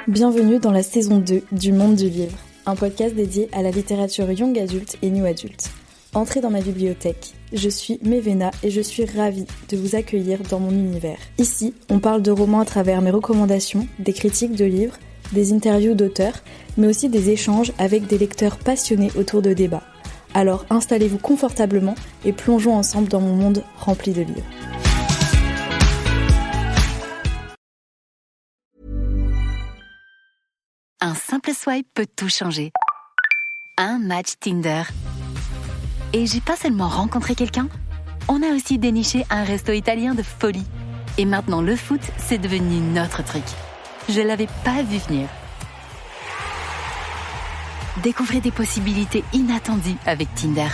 Bienvenue dans la saison 2 du Monde du Livre, un podcast dédié à la littérature young adulte et new adulte. Entrez dans ma bibliothèque, je suis Mévéna et je suis ravie de vous accueillir dans mon univers. Ici, on parle de romans à travers mes recommandations, des critiques de livres, des interviews d'auteurs, mais aussi des échanges avec des lecteurs passionnés autour de débats. Alors installez-vous confortablement et plongeons ensemble dans mon monde rempli de livres. Un simple swipe peut tout changer. Un match Tinder. Et j'ai pas seulement rencontré quelqu'un, on a aussi déniché un resto italien de folie. Et maintenant le foot, c'est devenu notre truc. Je l'avais pas vu venir. Découvrez des possibilités inattendues avec Tinder.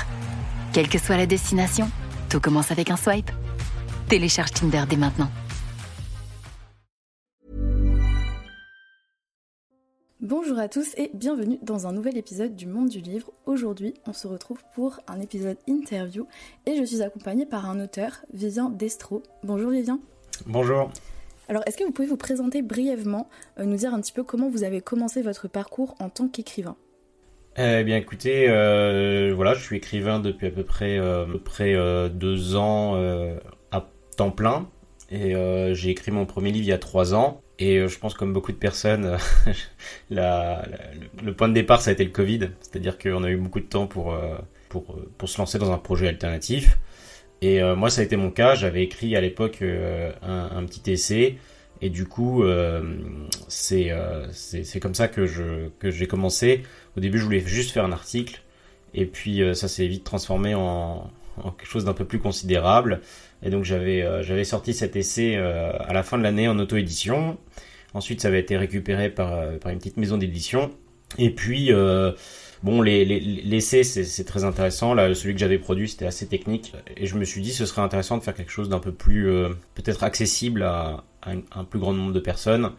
Quelle que soit la destination, tout commence avec un swipe. Télécharge Tinder dès maintenant. Bonjour à tous et bienvenue dans un nouvel épisode du Monde du Livre. Aujourd'hui, on se retrouve pour un épisode interview et je suis accompagnée par un auteur, Vivien Destro. Bonjour Vivien. Bonjour. Alors, est-ce que vous pouvez vous présenter brièvement, nous dire un petit peu comment vous avez commencé votre parcours en tant qu'écrivain ? Eh bien écoutez, voilà, je suis écrivain depuis à peu près 2 ans à temps plein et j'ai écrit mon premier livre il y a 3 ans. Et je pense comme beaucoup de personnes, le point de départ ça a été le Covid, c'est-à-dire qu'on a eu beaucoup de temps pour se lancer dans un projet alternatif. Et moi ça a été mon cas, j'avais écrit à l'époque un petit essai et du coup c'est comme ça que j'ai commencé. Au début je voulais juste faire un article et puis ça s'est vite transformé en quelque chose d'un peu plus considérable. Et donc j'avais sorti cet essai à la fin de l'année en auto-édition. Ensuite, ça avait été récupéré par une petite maison d'édition. Et puis, l'essai, c'est très intéressant. Là, celui que j'avais produit, c'était assez technique. Et je me suis dit, ce serait intéressant de faire quelque chose d'un peu plus, peut-être accessible à un plus grand nombre de personnes,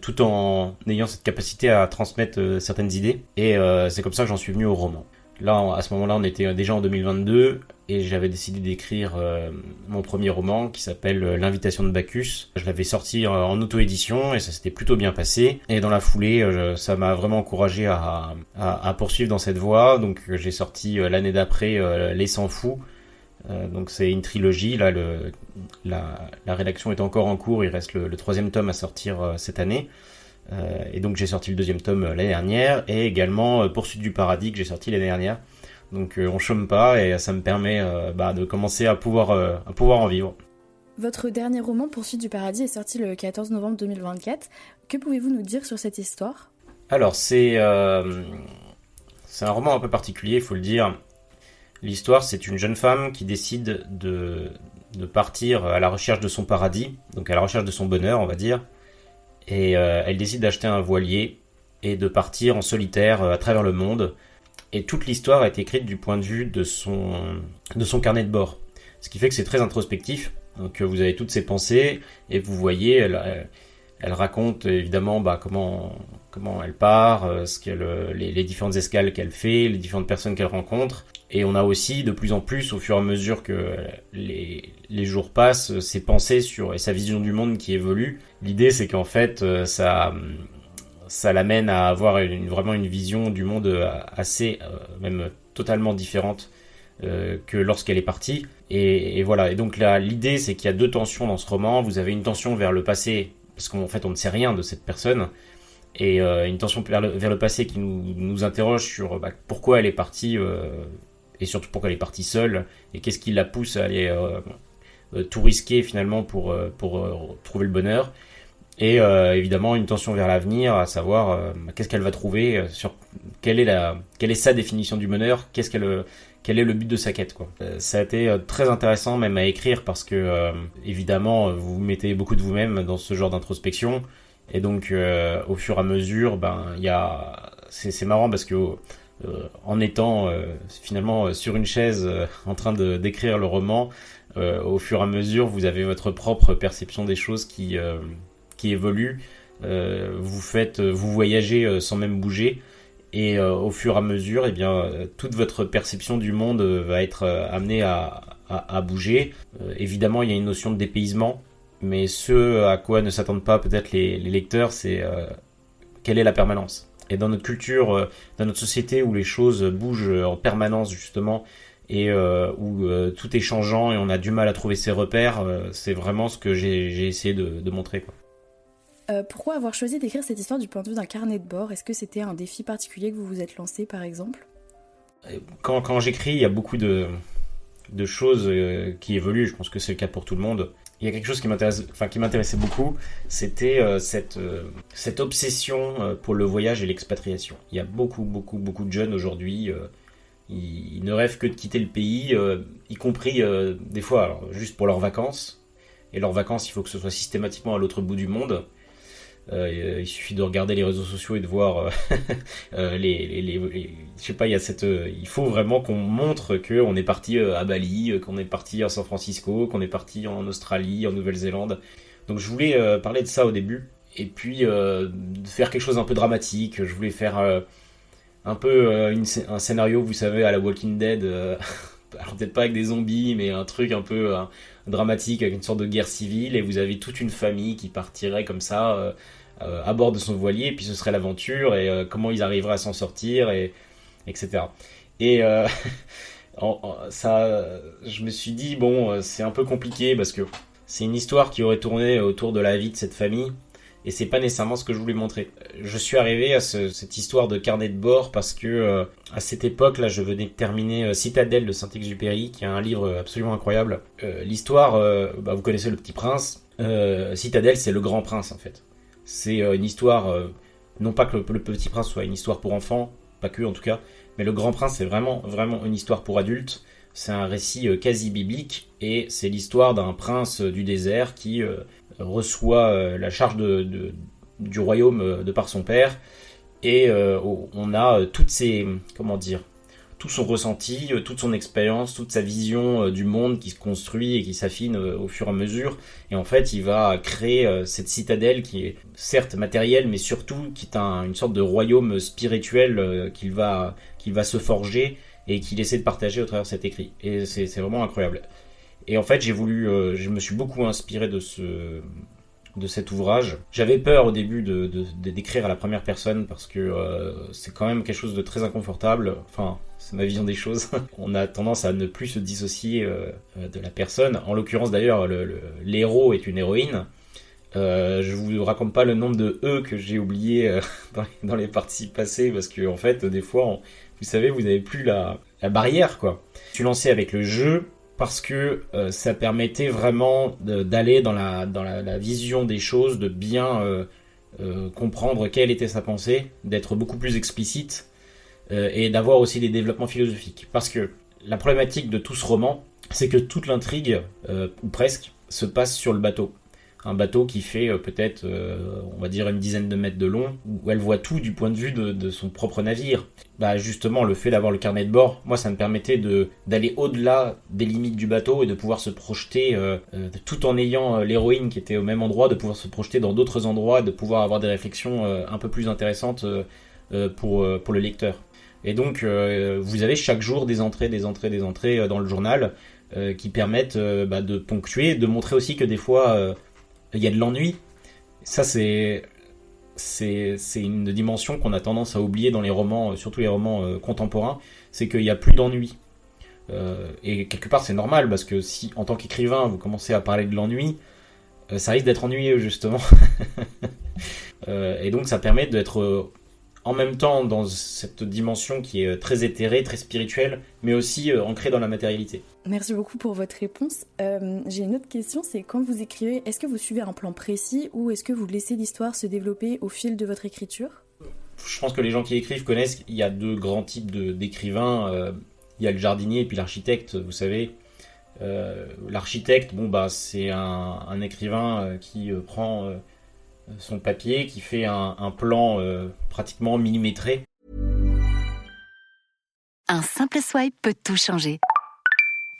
tout en ayant cette capacité à transmettre certaines idées. Et c'est comme ça que j'en suis venu au roman. Là, à ce moment-là, on était déjà en 2022 et j'avais décidé d'écrire mon premier roman qui s'appelle L'invitation de Bacchus. Je l'avais sorti en auto-édition et ça s'était plutôt bien passé. Et dans la foulée, ça m'a vraiment encouragé à poursuivre dans cette voie. Donc j'ai sorti l'année d'après Les 100 fous. Donc c'est une trilogie. Là, la rédaction est encore en cours. Il reste le 3e tome à sortir cette année. Et donc j'ai sorti le 2e tome l'année dernière et également Poursuite du paradis que j'ai sorti l'année dernière. Donc on chôme pas et ça me permet de commencer à pouvoir en vivre. Votre dernier roman Poursuite du paradis est sorti le 14 novembre 2024. Que pouvez-vous nous dire sur cette histoire ? Alors c'est un roman un peu particulier, il faut le dire. L'histoire, c'est une jeune femme qui décide de partir à la recherche de son paradis, donc à la recherche de son bonheur on va dire. Et elle décide d'acheter un voilier et de partir en solitaire à travers le monde. Et toute l'histoire a été écrite du point de vue de son carnet de bord. Ce qui fait que c'est très introspectif. Donc vous avez toutes ses pensées et vous voyez, elle raconte évidemment comment elle part, les différentes escales qu'elle fait, les différentes personnes qu'elle rencontre. Et on a aussi de plus en plus, au fur et à mesure que les jours passent, ses pensées et sa vision du monde qui évolue. L'idée, c'est qu'en fait, ça l'amène à avoir vraiment une vision du monde assez, même totalement différente que lorsqu'elle est partie. Et voilà. Et donc là, l'idée, c'est qu'il y a 2 tensions dans ce roman. Vous avez une tension vers le passé, parce qu'en fait, on ne sait rien de cette personne. Et une tension vers le passé qui nous interroge sur pourquoi elle est partie, et surtout pourquoi elle est partie seule, et qu'est-ce qui la pousse à aller tout risquer finalement pour trouver le bonheur. Et évidemment une tension vers l'avenir, à savoir qu'est-ce qu'elle va trouver, sur quelle est sa définition du bonheur, quel est le but de sa quête, quoi. Ça a été très intéressant même à écrire parce que évidemment vous mettez beaucoup de vous-même dans ce genre d'introspection. Et donc au fur et à mesure, c'est marrant parce que en étant finalement sur une chaise en train d'écrire le roman, au fur et à mesure, vous avez votre propre perception des choses qui évolue. Vous voyagez sans même bouger. Et au fur et à mesure, toute votre perception du monde va être amenée à bouger. Évidemment, il y a une notion de dépaysement, mais ce à quoi ne s'attendent pas peut-être les lecteurs, c'est quelle est la permanence. Et dans notre culture, dans notre société où les choses bougent en permanence justement, et où tout est changeant et on a du mal à trouver ses repères, c'est vraiment ce que j'ai essayé de montrer, quoi. Pourquoi avoir choisi d'écrire cette histoire du point de vue d'un carnet de bord ? Est-ce que c'était un défi particulier que vous vous êtes lancé par exemple ? Quand j'écris, il y a beaucoup de choses qui évoluent, je pense que c'est le cas pour tout le monde. Il y a quelque chose qui m'intéressait beaucoup, c'était cette obsession pour le voyage et l'expatriation. Il y a beaucoup de jeunes aujourd'hui, ils ne rêvent que de quitter le pays, y compris des fois alors, juste pour leurs vacances. Et leurs vacances, il faut que ce soit systématiquement à l'autre bout du monde. Il suffit de regarder les réseaux sociaux et de voir je sais pas, il faut vraiment qu'on montre qu'on est parti à Bali, qu'on est parti à San Francisco, qu'on est parti en Australie, en Nouvelle-Zélande. Donc je voulais parler de ça au début, et puis de faire quelque chose un peu dramatique. Je voulais faire un peu un scénario, vous savez, à la Walking Dead, alors peut-être pas avec des zombies, mais un truc un peu dramatique avec une sorte de guerre civile, et vous avez toute une famille qui partirait comme ça à bord de son voilier, et puis ce serait l'aventure, et comment ils arriveraient à s'en sortir, etc. Et je me suis dit, bon, c'est un peu compliqué, parce que c'est une histoire qui aurait tourné autour de la vie de cette famille, et c'est pas nécessairement ce que je voulais montrer. Je suis arrivé à cette histoire de carnet de bord parce que à cette époque-là, je venais de terminer Citadelle de Saint-Exupéry, qui est un livre absolument incroyable. L'histoire, vous connaissez Le Petit Prince. Citadelle, c'est Le Grand Prince en fait. C'est une histoire, non pas que le Petit Prince soit une histoire pour enfants, pas que en tout cas, mais Le Grand Prince, c'est vraiment une histoire pour adultes. C'est un récit quasi biblique, et c'est l'histoire d'un prince du désert qui reçoit la charge du royaume de par son père, et on a tout son ressenti, toute son expérience, toute sa vision du monde qui se construit et qui s'affine au fur et à mesure. Et en fait, il va créer cette citadelle qui est certes matérielle, mais surtout qui est une sorte de royaume spirituel qu'il va se forger et qu'il essaie de partager au travers de cet écrit. Et c'est vraiment incroyable. Et en fait, je me suis beaucoup inspiré de cet ouvrage. J'avais peur au début d'écrire à la première personne parce que c'est quand même quelque chose de très inconfortable. Enfin, c'est ma vision des choses. On a tendance à ne plus se dissocier de la personne. En l'occurrence, d'ailleurs, l'héros est une héroïne. Je vous raconte pas le nombre de E que j'ai oublié dans les parties passées, parce que en fait, des fois, vous savez, vous n'avez plus la barrière, quoi. Je suis lancé avec le jeu parce que ça permettait vraiment d'aller dans la vision des choses, de bien comprendre quelle était sa pensée, d'être beaucoup plus explicite et d'avoir aussi des développements philosophiques. Parce que la problématique de tout ce roman, c'est que toute l'intrigue, ou presque, se passe sur le bateau. Un bateau qui fait peut-être, on va dire, une dizaine de mètres de long, où elle voit tout du point de vue de son propre navire. Justement, le fait d'avoir le carnet de bord, moi, ça me permettait d'aller au-delà des limites du bateau et de pouvoir se projeter, tout en ayant l'héroïne qui était au même endroit, de pouvoir se projeter dans d'autres endroits, de pouvoir avoir des réflexions un peu plus intéressantes pour le lecteur. Et donc, vous avez chaque jour des entrées dans le journal qui permettent de ponctuer, de montrer aussi que des fois... il y a de l'ennui. Ça, c'est une dimension qu'on a tendance à oublier dans les romans, surtout les romans contemporains, c'est qu'il n'y a plus d'ennui. Et quelque part, c'est normal, parce que si, en tant qu'écrivain, vous commencez à parler de l'ennui, ça risque d'être ennuyeux, justement. Et donc, ça permet d'être en même temps dans cette dimension qui est très éthérée, très spirituelle, mais aussi ancrée dans la matérialité. Merci beaucoup pour votre réponse. J'ai une autre question, c'est quand vous écrivez, est-ce que vous suivez un plan précis ou est-ce que vous laissez l'histoire se développer au fil de votre écriture ? Je pense que les gens qui écrivent connaissent qu'il y a deux grands types d'écrivains. Il y a le jardinier et puis l'architecte, vous savez. L'architecte, c'est un écrivain qui prend son papier, qui fait un plan pratiquement millimétré. Un simple swipe peut tout changer.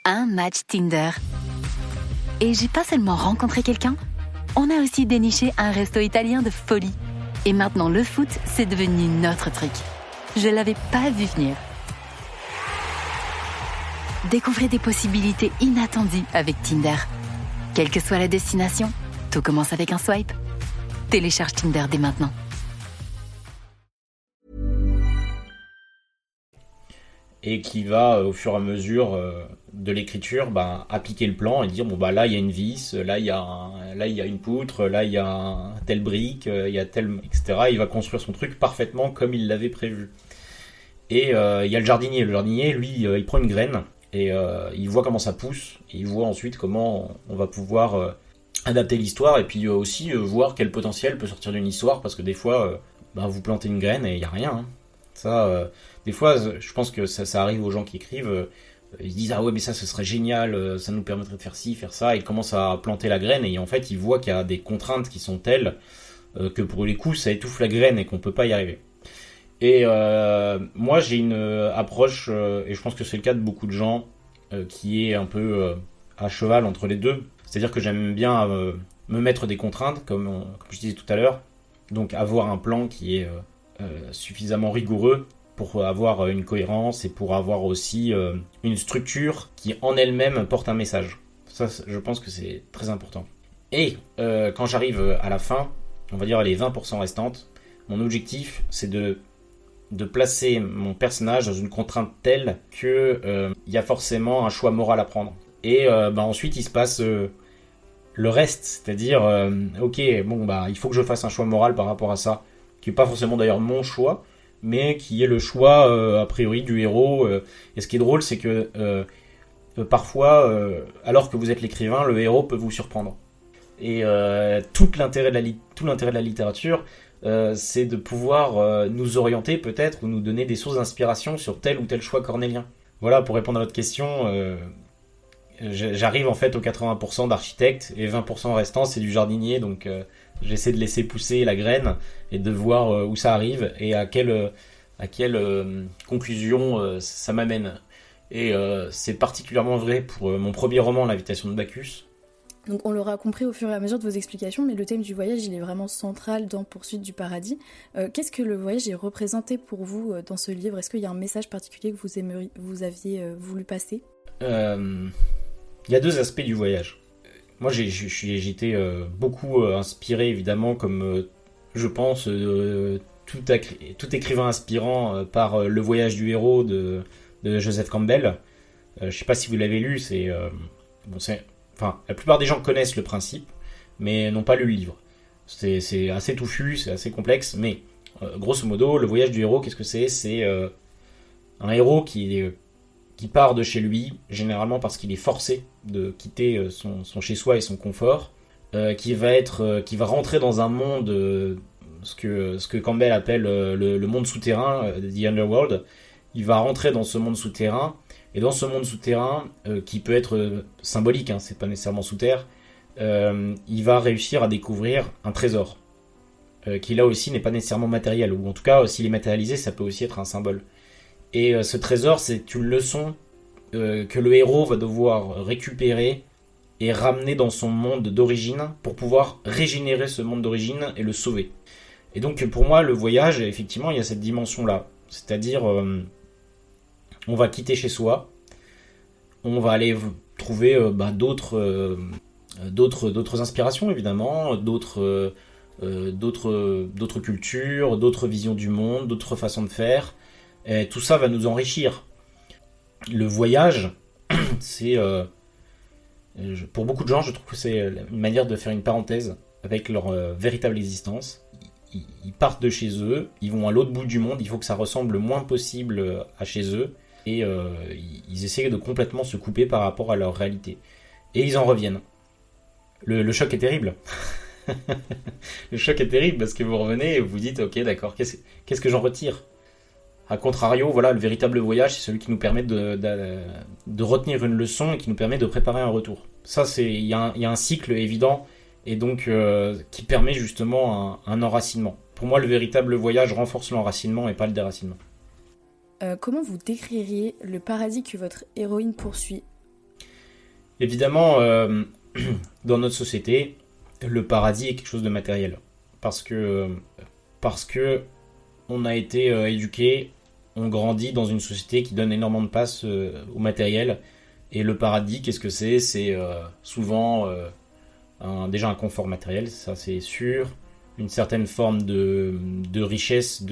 Un match Tinder. Et j'ai pas seulement rencontré quelqu'un, on a aussi déniché un resto italien de folie. Et maintenant, le foot, c'est devenu notre truc. Je l'avais pas vu venir. Découvrez des possibilités inattendues avec Tinder. Quelle que soit la destination, tout commence avec un swipe. Télécharge Tinder dès maintenant. et qui va au fur et à mesure de l'écriture appliquer le plan et dire bon bah là il y a une vis, là il y a une poutre, là il y a un tel brique, il y a tel etc. Il va construire son truc parfaitement comme il l'avait prévu. Et il y a le jardinier. Le jardinier, lui, il prend une graine et il voit comment ça pousse. Et il voit ensuite comment on va pouvoir adapter l'histoire et puis aussi voir quel potentiel peut sortir d'une histoire parce que des fois, vous plantez une graine et il n'y a rien. Hein. Ça, des fois, je pense que ça arrive aux gens qui écrivent. Ils disent ah ouais mais ça ce serait génial, ça nous permettrait de faire ci, faire ça. Ils commencent à planter la graine et en fait ils voient qu'il y a des contraintes qui sont telles que pour les coups ça étouffe la graine et qu'on peut pas y arriver. Et moi j'ai une approche, et je pense que c'est le cas de beaucoup de gens, qui est un peu à cheval entre les deux. C'est-à-dire que j'aime bien me mettre des contraintes, comme je disais tout à l'heure. Donc avoir un plan qui est suffisamment rigoureux pour avoir une cohérence et pour avoir aussi une structure qui en elle-même porte un message. Ça, je pense que c'est très important. Et quand j'arrive à la fin, on va dire les 20% restantes, mon objectif c'est de placer mon personnage dans une contrainte telle que y a forcément un choix moral à prendre. Et ensuite il se passe le reste, c'est-à-dire ok bon il faut que je fasse un choix moral par rapport à ça, qui est pas forcément d'ailleurs mon choix, mais qui est le choix a priori du héros. Et ce qui est drôle c'est que parfois alors que vous êtes l'écrivain, le héros peut vous surprendre. Et tout l'intérêt de la littérature, c'est de pouvoir nous orienter peut-être ou nous donner des sources d'inspiration sur tel ou tel choix cornélien. Voilà, pour répondre à votre question, j'arrive en fait aux 80% d'architecte et 20% restant c'est du jardinier, donc j'essaie de laisser pousser la graine et de voir où ça arrive et à quelle conclusion ça m'amène. Et c'est particulièrement vrai pour mon premier roman, L'Invitation de Bacchus. Donc on l'aura compris au fur et à mesure de vos explications, mais le thème du voyage, il est vraiment central dans Poursuite du paradis. Qu'est-ce que le voyage est représenté pour vous dans ce livre ? Est-ce qu'il y a un message particulier que vous aviez voulu passer ? Il y a deux aspects du voyage. Moi j'ai été beaucoup inspiré évidemment, comme je pense tout écrivain inspirant par Le voyage du héros de Joseph Campbell. Je sais pas si vous l'avez lu, la plupart des gens connaissent le principe, mais n'ont pas lu le livre. C'est assez touffu, c'est assez complexe, mais grosso modo, le voyage du héros, qu'est-ce que c'est ? C'est un héros qui part de chez lui, généralement parce qu'il est forcé de quitter son chez-soi et son confort, qui va rentrer dans un monde, ce que Campbell appelle le monde souterrain, The Underworld. Il va rentrer dans ce monde souterrain. Et dans ce monde souterrain, qui peut être symbolique, c'est pas nécessairement sous terre, il va réussir à découvrir un trésor, qui là aussi n'est pas nécessairement matériel, ou en tout cas, s'il est matérialisé, ça peut aussi être un symbole. Et ce trésor, c'est une leçon que le héros va devoir récupérer et ramener dans son monde d'origine pour pouvoir régénérer ce monde d'origine et le sauver. Et donc pour moi, le voyage, effectivement, il y a cette dimension-là, c'est-à-dire... on va quitter chez soi, on va aller trouver d'autres inspirations évidemment, d'autres cultures, d'autres visions du monde, d'autres façons de faire. Et tout ça va nous enrichir. Le voyage, c'est pour beaucoup de gens, je trouve que c'est une manière de faire une parenthèse avec leur véritable existence. Ils partent de chez eux, ils vont à l'autre bout du monde, il faut que ça ressemble le moins possible à chez eux. Et ils essaient de complètement se couper par rapport à leur réalité. Et ils en reviennent. Le choc est terrible. Le choc est terrible parce que vous revenez et vous dites ok d'accord, qu'est-ce que j'en retire ? A contrario, voilà, le véritable voyage, c'est celui qui nous permet de retenir une leçon et qui nous permet de préparer un retour. Ça, il y a un cycle évident et donc qui permet justement un enracinement. Pour moi, le véritable voyage renforce l'enracinement et pas le déracinement. Comment vous décririez le paradis que votre héroïne poursuit ? Évidemment, dans notre société, le paradis est quelque chose de matériel. Parce que on a été éduqué, on grandit dans une société qui donne énormément de place au matériel. Et le paradis, qu'est-ce que c'est ? C'est souvent déjà un confort matériel, ça c'est sûr. Une certaine forme de richesse,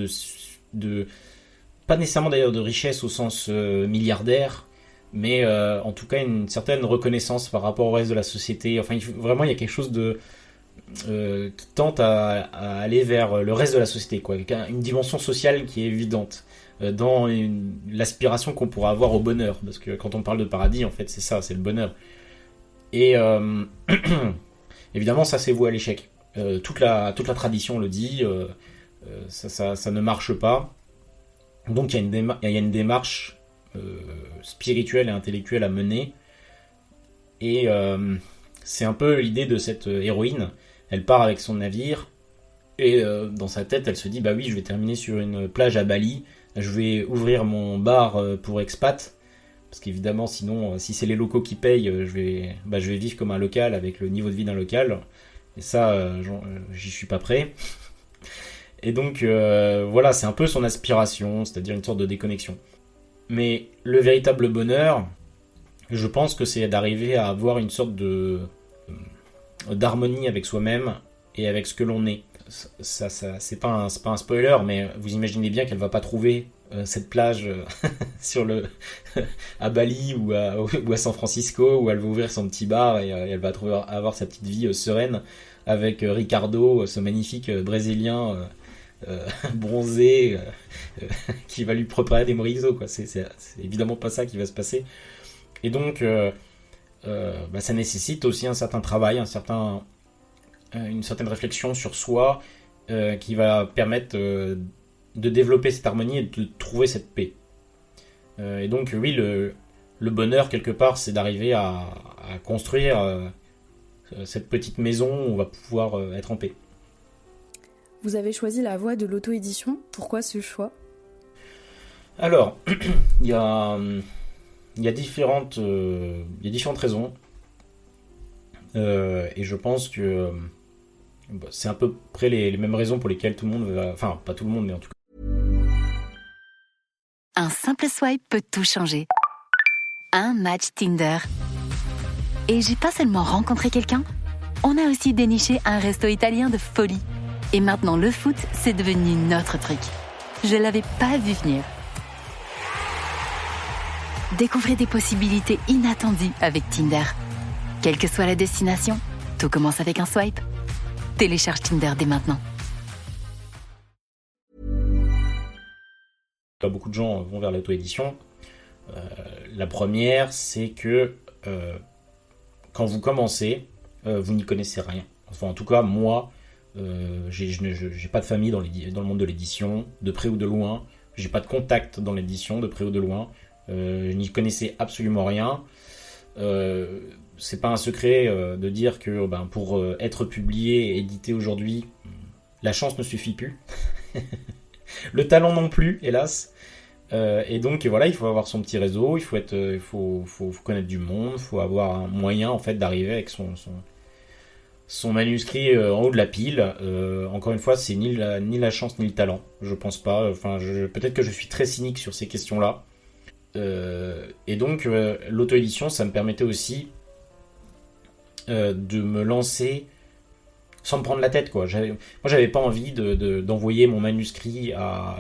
pas nécessairement d'ailleurs de richesse au sens milliardaire, mais en tout cas une certaine reconnaissance par rapport au reste de la société. Enfin, vraiment, il y a quelque chose qui tente à aller vers le reste de la société, quoi. Une dimension sociale qui est évidente dans l'aspiration qu'on pourra avoir au bonheur, parce que quand on parle de paradis, en fait, c'est ça, c'est le bonheur. Et évidemment, ça c'est voué à l'échec. Toute la tradition le dit, ça ne marche pas. Donc il y a une démarche spirituelle et intellectuelle à mener. Et c'est un peu l'idée de cette héroïne. Elle part avec son navire et dans sa tête, elle se dit bah oui, je vais terminer sur une plage à Bali. Je vais ouvrir mon bar pour expats. Parce qu'évidemment, sinon, si c'est les locaux qui payent, je vais vivre comme un local avec le niveau de vie d'un local. Et ça, j'y suis pas prêt. Et donc, voilà, c'est un peu son aspiration, c'est-à-dire une sorte de déconnexion. Mais le véritable bonheur, je pense que c'est d'arriver à avoir une sorte d'harmonie avec soi-même et avec ce que l'on est. Ça, c'est pas un spoiler, mais vous imaginez bien qu'elle va pas trouver cette plage à Bali ou à San Francisco où elle va ouvrir son petit bar et elle va avoir sa petite vie sereine avec Ricardo, ce magnifique Brésilien bronzé qui va lui préparer des moritos, quoi. C'est évidemment pas ça qui va se passer. Et donc ça nécessite aussi un certain travail, une certaine réflexion sur soi qui va permettre de développer cette harmonie et de trouver cette paix. Et donc oui, le bonheur quelque part, c'est d'arriver à construire cette petite maison où on va pouvoir être en paix. Vous avez choisi la voie de l'auto-édition. Pourquoi ce choix ? Alors, il y a différentes raisons. Et je pense que c'est à peu près les mêmes raisons pour lesquelles tout le monde va... Enfin, pas tout le monde, mais en tout cas... Un simple swipe peut tout changer. Un match Tinder. Et j'ai pas seulement rencontré quelqu'un, on a aussi déniché un resto italien de folie. Et maintenant, le foot, c'est devenu notre truc. Je l'avais pas vu venir. Découvrez des possibilités inattendues avec Tinder. Quelle que soit la destination, tout commence avec un swipe. Télécharge Tinder dès maintenant. Beaucoup de gens vont vers l'auto-édition. La première, c'est que quand vous commencez, vous n'y connaissez rien. Enfin, en tout cas, moi, j'ai pas de famille dans le monde de l'édition, de près ou de loin. J'ai pas de contact dans l'édition, de près ou de loin. Je n'y connaissais absolument rien. C'est pas un secret de dire que pour être publié et édité aujourd'hui, la chance ne suffit plus. Le talent non plus, hélas. Et donc voilà, il faut avoir son petit réseau, il faut connaître du monde, il faut avoir un moyen en fait d'arriver avec son manuscrit en haut de la pile. Encore une fois, c'est ni la chance ni le talent, je pense pas. Enfin, peut-être que je suis très cynique sur ces questions-là. Et donc l'auto-édition, ça me permettait aussi de me lancer sans me prendre la tête, quoi. Moi, j'avais pas envie d'envoyer mon manuscrit à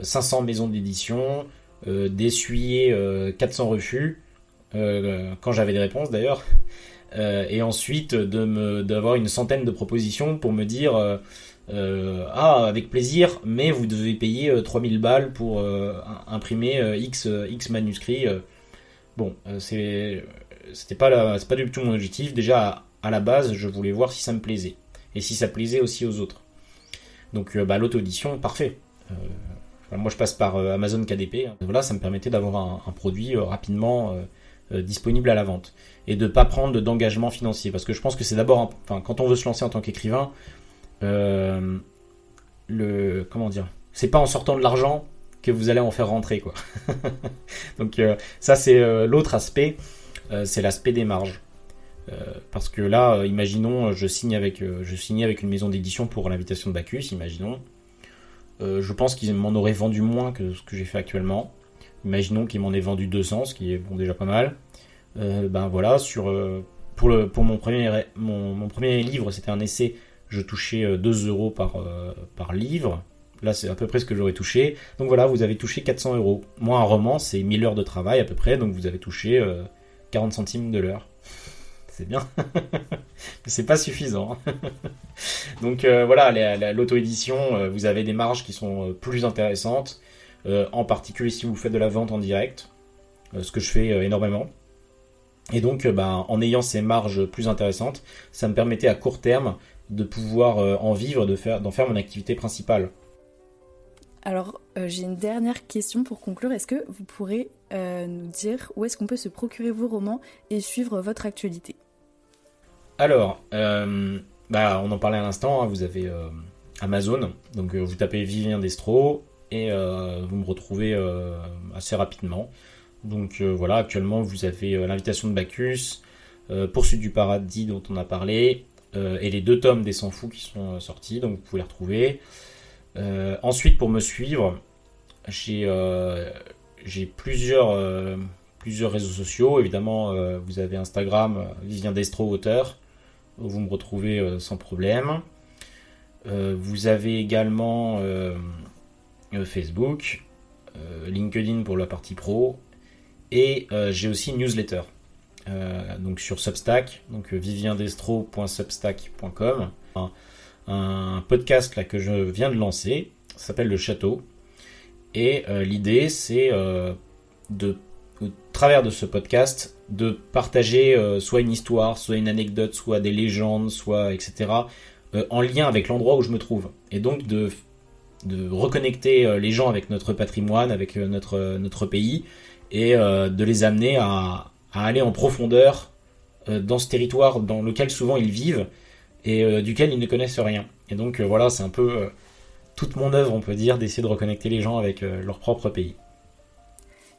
500 maisons d'édition, d'essuyer 400 refus, quand j'avais des réponses d'ailleurs, et ensuite d'avoir une centaine de propositions pour me dire avec plaisir, mais vous devez payer 3000 balles pour imprimer X manuscrits. Bon, c'est pas du tout mon objectif. Déjà, à la base, je voulais voir si ça me plaisait. Et si ça plaisait aussi aux autres. Donc, l'auto-édition, parfait. Moi, je passe par Amazon KDP. Voilà, ça me permettait d'avoir un produit rapidement disponible à la vente. Et de ne pas prendre d'engagement financier. Parce que je pense que c'est d'abord... quand on veut se lancer en tant qu'écrivain, comment dire, c'est pas en sortant de l'argent que vous allez en faire rentrer, quoi. Donc ça c'est l'autre aspect, c'est l'aspect des marges, parce que là imaginons je signais avec une maison d'édition pour l'invitation de Bacchus, imaginons, je pense qu'ils m'en auraient vendu moins que ce que j'ai fait actuellement. Imaginons qu'ils m'en aient vendu 200, ce qui est déjà pas mal. Voilà, pour mon premier livre, c'était un essai. Je touchais 2 € par livre, Là, c'est à peu près ce que j'aurais touché. Donc voilà, vous avez touché 400 €. Moi, un roman, c'est 1000 heures de travail à peu près, donc vous avez touché 40 centimes de l'heure. C'est bien. Mais c'est pas suffisant. Donc voilà, l'auto-édition, vous avez des marges qui sont plus intéressantes, en particulier si vous faites de la vente en direct, ce que je fais énormément. Et donc, en ayant ces marges plus intéressantes, ça me permettait à court terme de pouvoir en vivre, d'en faire mon activité principale. Alors, j'ai une dernière question pour conclure. Est-ce que vous pourrez nous dire où est-ce qu'on peut se procurer vos romans et suivre votre actualité ? Alors, on en parlait à l'instant, hein, vous avez Amazon, donc vous tapez Vivien Destro et vous me retrouvez assez rapidement. Donc voilà, actuellement vous avez l'invitation de Bacchus, Poursuite du paradis dont on a parlé, et les 2 tomes des 100 fous qui sont sortis, donc vous pouvez les retrouver. Ensuite, pour me suivre, j'ai plusieurs réseaux sociaux. Évidemment, vous avez Instagram, Vivien Destro, auteur, où vous me retrouvez sans problème. Vous avez également Facebook, LinkedIn pour la partie pro, et j'ai aussi une newsletter. Donc sur Substack, donc viviendestro.substack.com. Un podcast là que je viens de lancer, ça s'appelle Le Château, et l'idée c'est au travers de ce podcast de partager soit une histoire, soit une anecdote, soit des légendes, soit etc. En lien avec l'endroit où je me trouve, et donc de reconnecter les gens avec notre patrimoine, avec notre pays, et de les amener à aller en profondeur dans ce territoire dans lequel souvent ils vivent et duquel ils ne connaissent rien. Et donc voilà, c'est un peu toute mon œuvre, on peut dire, d'essayer de reconnecter les gens avec leur propre pays.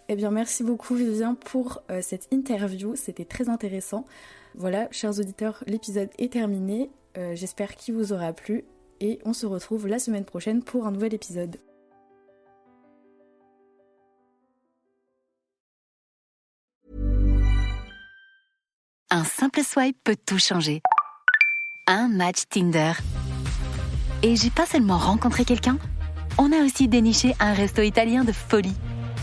Eh bien, merci beaucoup Vivien pour cette interview, c'était très intéressant. Voilà, chers auditeurs, l'épisode est terminé. J'espère qu'il vous aura plu et on se retrouve la semaine prochaine pour un nouvel épisode. Un simple swipe peut tout changer. Un match Tinder. Et j'ai pas seulement rencontré quelqu'un, on a aussi déniché un resto italien de folie.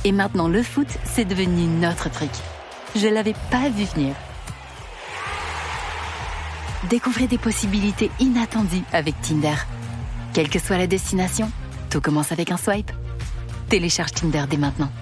Et maintenant le foot, c'est devenu notre truc. Je l'avais pas vu venir. Découvrez des possibilités inattendues avec Tinder. Quelle que soit la destination, tout commence avec un swipe. Télécharge Tinder dès maintenant.